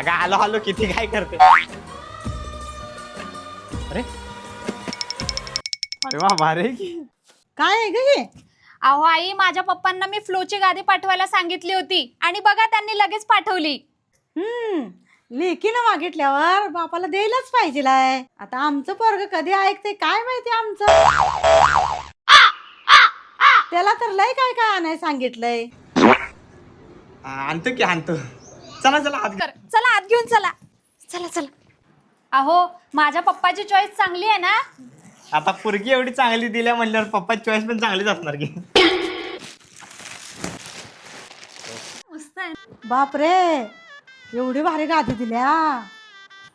अगं आलो आलो किती काय करते. अरे अरे वा भारी की. काय आहे ग हे? अहो आई, माझ्या पप्पांना मी फ्लोची गादी पाठवायला सांगितली होती आणि बघा त्यांनी लगेच पाठवली. लेकीनं मागितल्यावर बापाला द्यायलाच पाहिजेलाय. आता आमचं पोरग कधी ऐकते काय माहिती आमचं. त्याला तर लय काय काय आणाय सांगितलंय. आणतो की आणतो. चला चला आत. चला आत घेऊन चला. चला चला. अहो माझ्या पप्पाची चॉईस चांगली आहे ना. आता पोरगी एवढी चांगली दिल्या म्हणल्यावर पप्पा चॉईस पण चांगलीच असणार की. मस्त आहे. बापरे, एवढी भारी गादी दिल्या.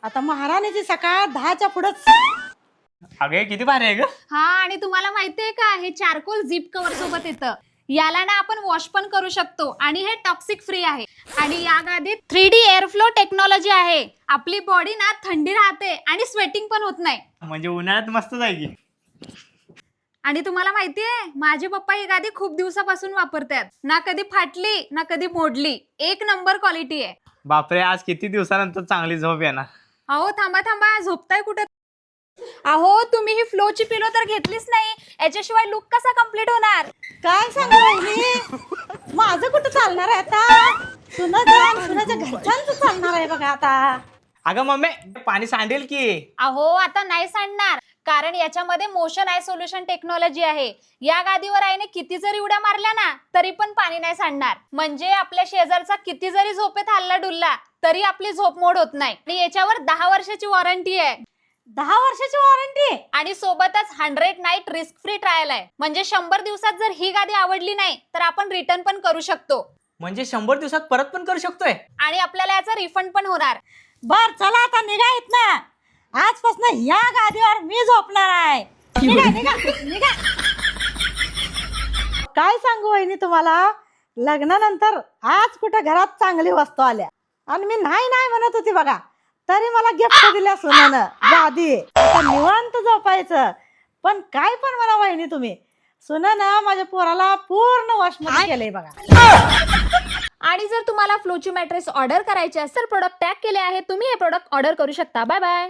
आता महाराणीची सकाळ 10च्या पुढंच. अगं किती भारी आहे ग. हा, आणि तुम्हाला माहितीये का हे चारकोल झिप कव्हर सोबत येतं. याला ना आपण वॉश पण करू शकतो आणि हे टॉक्सिक फ्री आहे. आणि या गादीत 3D एअर फ्लो टेक्नॉलॉजी आहे. आपली बॉडी ना थंडी राहते आणि स्वेटिंग पण होत नाही. म्हणजे उन्हाळ्यात मस्तच आहे की. आणि तुम्हाला माहितीये माझे पप्पा ही गादी खूप दिवसापासून वापरतात. ना कधी फाटली ना कधी मोडली. एक नंबर क्वालिटी आहे. बापरे, आज किती दिवसानंतर चांगली झोप येणार. अहो थांबा थांबा, झोपताय कुठे? अहो तुम्ही ही फ्लोची पिलो तर घेतलीच नाही. याच्याशिवाय लुक कसा कम्प्लीट होणार? काय सांगा वहिनी, माझं कुठं चालणार आहे आता. सुनाच्या घरच्यांचं चालणार आहे बघा आता. अगं मम्मी पाणी सांडेल की. अहो आता नाही सांडणार, कारण याच्यामध्ये मोशन आय सोल्युशन टेक्नॉलॉजी आहे. या गादीवर आईने किती जरी उड्या मारल्या ना तरी पण पाणी नाही सांडणार. म्हणजे आपल्या शेजारचा किती जरी झोपेत हल्ला डुलला तरी आपली झोप मोड होत नाही. आणि याच्यावर 10 वर्षाची वॉरंटी आहे. 10 वर्षाची वॉरंटी. आणि सोबतच 100 नाईट रिस्क फ्री ट्रायल आहे. म्हणजे 100 दिवसात जर ही गादी आवडली नाही तर आपण रिटर्न पण करू शकतो. म्हणजे 100 दिवसात परत पण करू शकतोय. आणि आपल्याला याचा रिफंड पण होणार. बर चला आता निघा इथनं. आजपासून या गादीवर मी झोपणार आहे. निघा निघा निघा. काय सांगू वहिनी तुम्हाला, लग्नानंतर आज कुठे घरात चांगली वस्तू आल्या आणि मी नाही नाही म्हणत होती बघा, तरी मला गिफ्ट दिल्या सुनानं गादी. आता निवांत झोपायचं. पण काय पण म्हणा वहिनी तुम्ही, सुनानं माझ्या पोराला पूर्ण वॉशमध्ये केलंय बघा. आणि जर तुम्हाला फ्लोची मॅट्रेस ऑर्डर करायची असेल, प्रोडक्ट टॅग केले आहे, तुम्ही हे प्रोडक्ट ऑर्डर करू शकता. Bye bye.